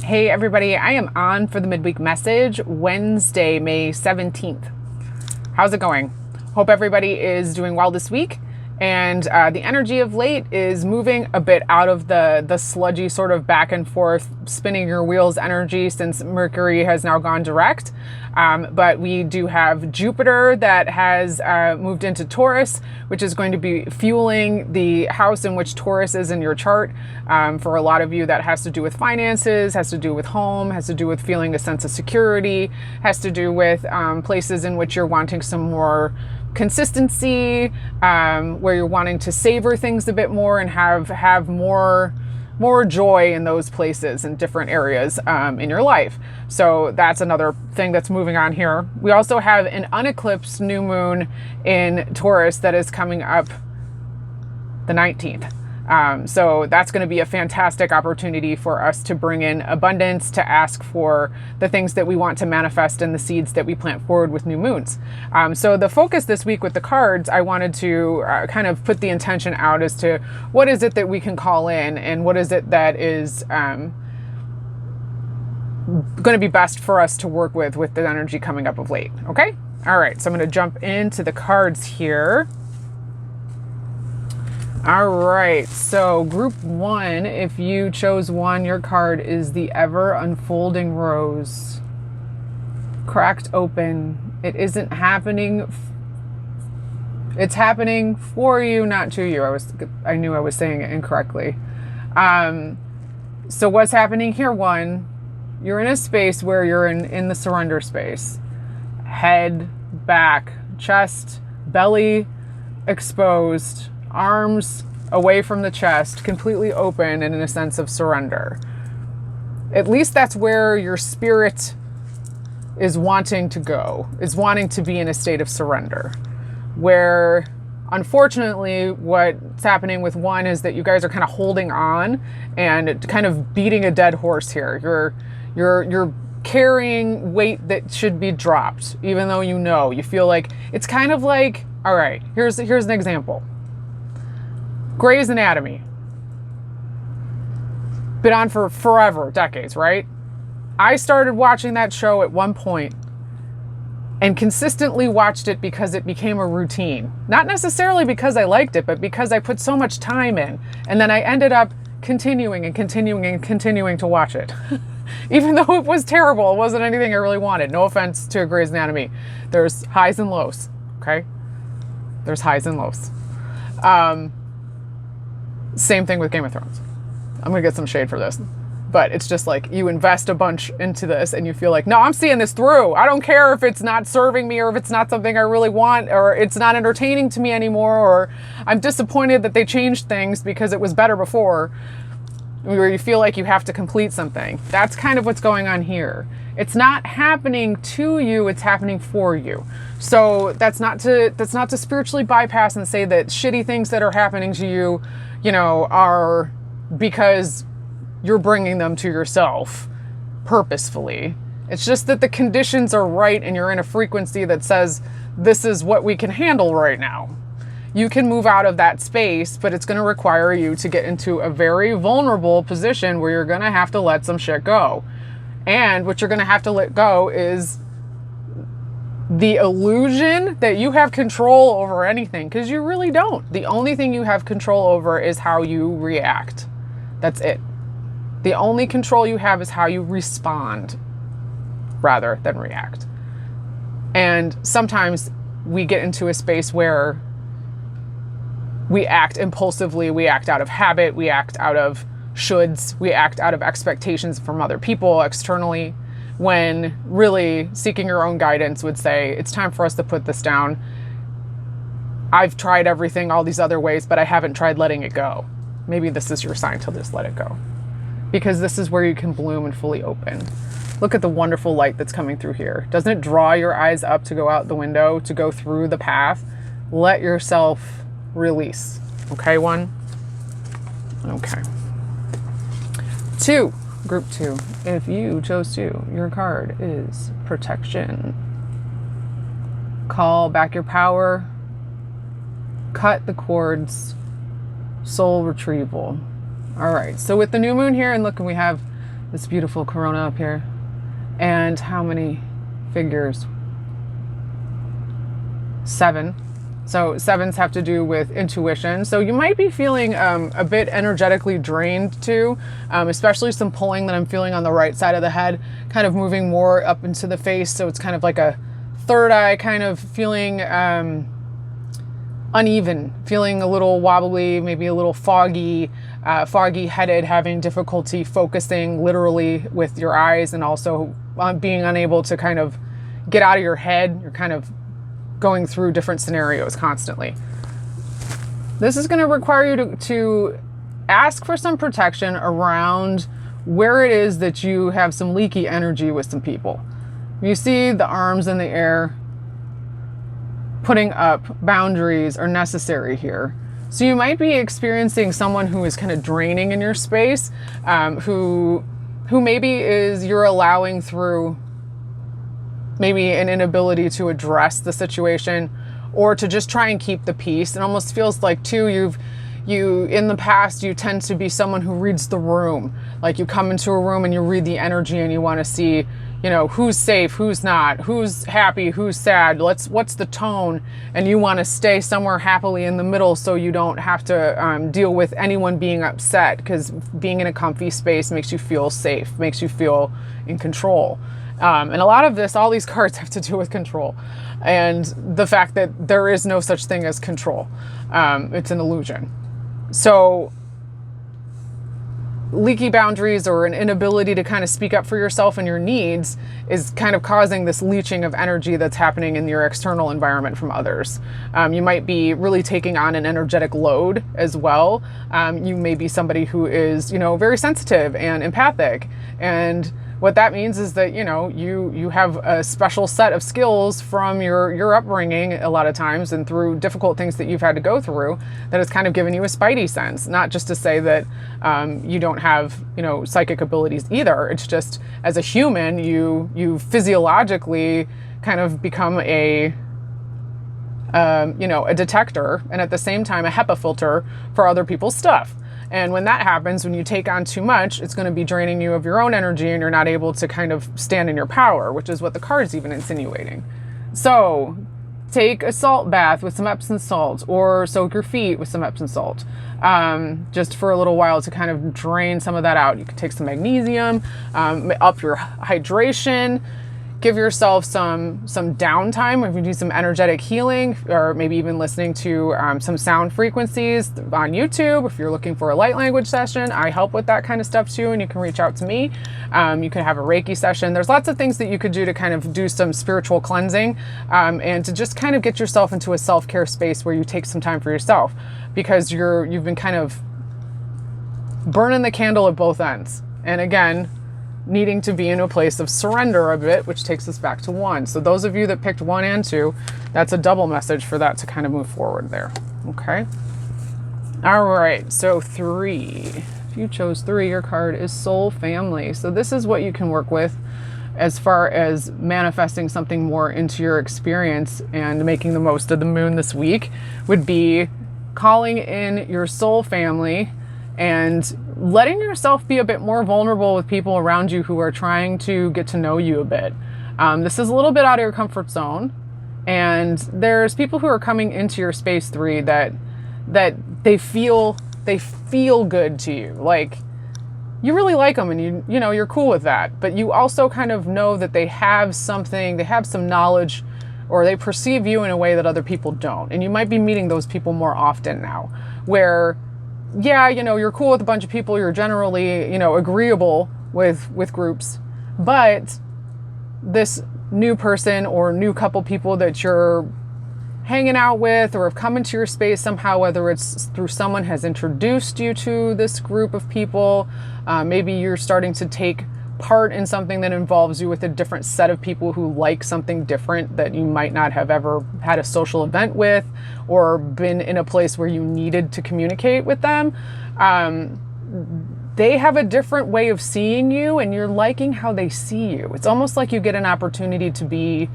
Hey everybody, I am on for the midweek message Wednesday, May 17th. How's it going? Hope everybody is doing well this week. And the energy of late is moving a bit out of the sludgy sort of back and forth spinning your wheels energy since Mercury has now gone direct. But we do have Jupiter that has moved into Taurus, which is going to be fueling the house in which Taurus is in your chart. For a lot of you, that has to do with finances, has to do with home, has to do with feeling a sense of security, has to do with places in which you're wanting some more consistency, where you're wanting to savor things a bit more and have more joy in those places in different areas in your life. So that's another thing that's moving on here. We also have an uneclipsed new moon in Taurus that is coming up the 19th. So that's going to be a fantastic opportunity for us to bring in abundance, to ask for the things that we want to manifest and the seeds that we plant forward with new moons. So the focus this week with the cards, I wanted to kind of put the intention out as to what is it that we can call in and what is it that is going to be best for us to work with the energy coming up of late. Okay. All right. So I'm going to jump into the cards here. All right, so group one, if you chose one, your card is the ever unfolding rose. Cracked open. It isn't happening. It's happening for you, not to you. I knew I was saying it incorrectly. So what's happening here? One, you're in a space where you're in the surrender space. Head back, chest, belly exposed, arms away from the chest, completely open and in a sense of surrender. At least that's where your spirit is wanting to go, is wanting to be in a state of surrender. Where unfortunately what's happening with one is that you guys are kind of holding on and kind of beating a dead horse here. You're carrying weight that should be dropped, even though you feel like it's kind of like, all right, here's an example. Grey's Anatomy. Been on for forever, decades, right? I started watching that show at one point and consistently watched it because it became a routine. Not necessarily because I liked it, but because I put so much time in. And then I ended up continuing to watch it. Even though it was terrible, it wasn't anything I really wanted. No offense to Grey's Anatomy. There's highs and lows, okay? There's highs and lows. Same thing with Game of Thrones. I'm going to get some shade for this. But it's just like you invest a bunch into this and you feel like, no, I'm seeing this through. I don't care if it's not serving me or if it's not something I really want or it's not entertaining to me anymore or I'm disappointed that they changed things because it was better before. Where you feel like you have to complete something. That's kind of what's going on here. It's not happening to you, it's happening for you. So that's not to spiritually bypass and say that shitty things that are happening to you, are because you're bringing them to yourself purposefully. It's just that the conditions are right and you're in a frequency that says this is what we can handle right now. You can move out of that space, but it's going to require you to get into a very vulnerable position where you're going to have to let some shit go. And what you're going to have to let go is the illusion that you have control over anything, because you really don't. The only thing you have control over is how you react. That's it. The only control you have is how you respond rather than react. And sometimes we get into a space where we act impulsively, we act out of habit, we act out of shoulds, we act out of expectations from other people externally, when really seeking your own guidance would say, it's time for us to put this down. I've tried everything all these other ways, but I haven't tried letting it go. Maybe this is your sign to just let it go. Because this is where you can bloom and fully open. Look at the wonderful light that's coming through here. Doesn't it draw your eyes up to go out the window, to go through the path? Let yourself release. Okay, one? Okay. Two. Group two. If you chose to, your card is protection. Call back your power. Cut the cords. Soul retrieval. All right. So with the new moon here, and look, we have this beautiful corona up here. And how many figures? 7. So 7s have to do with intuition. So you might be feeling a bit energetically drained too, especially some pulling that I'm feeling on the right side of the head, kind of moving more up into the face. So it's kind of like a third eye, kind of feeling uneven, feeling a little wobbly, maybe a little foggy headed, having difficulty focusing literally with your eyes, and also being unable to kind of get out of your head. You're kind of going through different scenarios constantly. This is going to require you to ask for some protection around where it is that you have some leaky energy with some people. You see the arms in the air. Putting up boundaries are necessary here. So you might be experiencing someone who is kind of draining in your space, who maybe you're allowing through maybe an inability to address the situation, or to just try and keep the peace. It almost feels like too, you in the past, you tend to be someone who reads the room. Like you come into a room and you read the energy and you want to see, who's safe, who's not, who's happy, who's sad, what's the tone, and you want to stay somewhere happily in the middle so you don't have to deal with anyone being upset, because being in a comfy space makes you feel safe, makes you feel in control. And a lot of all these cards have to do with control, and the fact that there is no such thing as control. It's an illusion. So leaky boundaries or an inability to kind of speak up for yourself and your needs is kind of causing this leaching of energy that's happening in your external environment from others. You might be really taking on an energetic load as well. You may be somebody who is, very sensitive and empathic, and what that means is that, you have a special set of skills from your upbringing a lot of times, and through difficult things that you've had to go through, that has kind of given you a spidey sense. Not just to say that you don't have, psychic abilities either. It's just, as a human, you physiologically kind of become a detector, and at the same time a HEPA filter for other people's stuff. And when that happens, when you take on too much, it's going to be draining you of your own energy, and you're not able to kind of stand in your power, which is what the card's even insinuating. So take a salt bath with some Epsom salt, or soak your feet with some Epsom salt, just for a little while to kind of drain some of that out. You can take some magnesium, up your hydration. Give yourself some downtime. If you do some energetic healing, or maybe even listening to some sound frequencies on YouTube. If you're looking for a light language session, I help with that kind of stuff too, and you can reach out to me. You can have a Reiki session. There's lots of things that you could do to kind of do some spiritual cleansing, and to just kind of get yourself into a self-care space where you take some time for yourself, because you've been kind of burning the candle at both ends. And again, needing to be in a place of surrender a bit, which takes us back to 1. So those of you that picked 1 and 2, that's a double message for that to kind of move forward there. Okay. All right. So 3, if you chose 3, your card is soul family. So this is what you can work with as far as manifesting something more into your experience and making the most of the moon this week, would be calling in your soul family and letting yourself be a bit more vulnerable with people around you who are trying to get to know you a bit. This is a little bit out of your comfort zone, and there's people who are coming into your space 3 that they feel good to you. Like, you really like them, and you're cool with that, but you also kind of know that they have some knowledge, or they perceive you in a way that other people don't. And you might be meeting those people more often now, where you're cool with a bunch of people, you're generally, agreeable with groups, but this new person or new couple people that you're hanging out with or have come into your space somehow, whether it's through someone has introduced you to this group of people, maybe you're starting to take part in something that involves you with a different set of people who like something different that you might not have ever had a social event with, or been in a place where you needed to communicate with them. They have a different way of seeing you, and you're liking how they see you. It's almost like you get an opportunity to be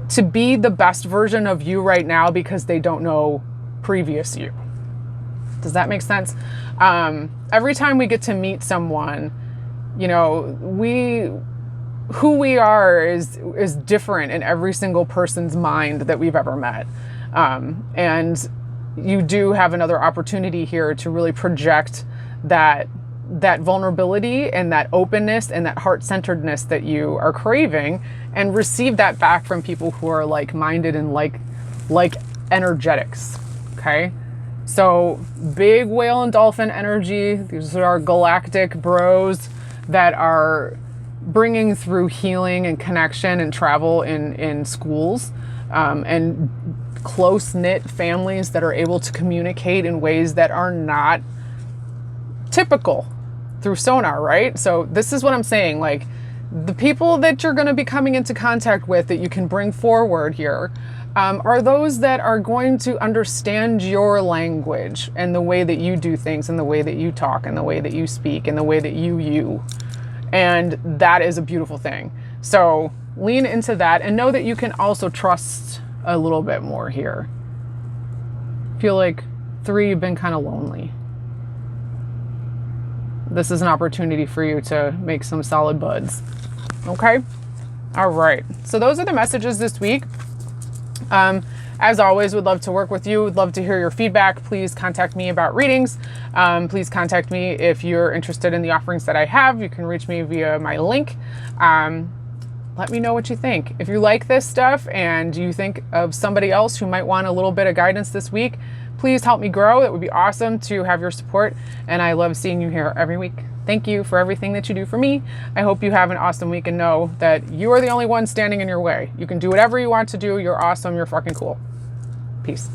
the best version of you right now, because they don't know previous you. Does that make sense? Every time we get to meet someone, You know, who we are is different in every single person's mind that we've ever met. And you do have another opportunity here to really project that vulnerability and that openness and that heart-centeredness that you are craving, and receive that back from people who are like-minded and like energetics. Okay. So big whale and dolphin energy. These are our galactic bros that are bringing through healing and connection and travel in schools, and close-knit families that are able to communicate in ways that are not typical through sonar, right? So this is what I'm saying. Like, the people that you're going to be coming into contact with that you can bring forward here are those that are going to understand your language and the way that you do things and the way that you talk and the way that you speak and the way that you. And that is a beautiful thing. So lean into that and know that you can also trust a little bit more here. Feel like 3, you've been kind of lonely. This is an opportunity for you to make some solid buds. Okay? All right. So those are the messages this week. As always, would love to work with you. Would love to hear your feedback. Please contact me about readings. Please contact me if you're interested in the offerings that I have. You can reach me via my link. Let me know what you think. If you like this stuff and you think of somebody else who might want a little bit of guidance this week, please help me grow. It would be awesome to have your support. And I love seeing you here every week. Thank you for everything that you do for me. I hope you have an awesome week and know that you are the only one standing in your way. You can do whatever you want to do. You're awesome. You're fucking cool. Peace.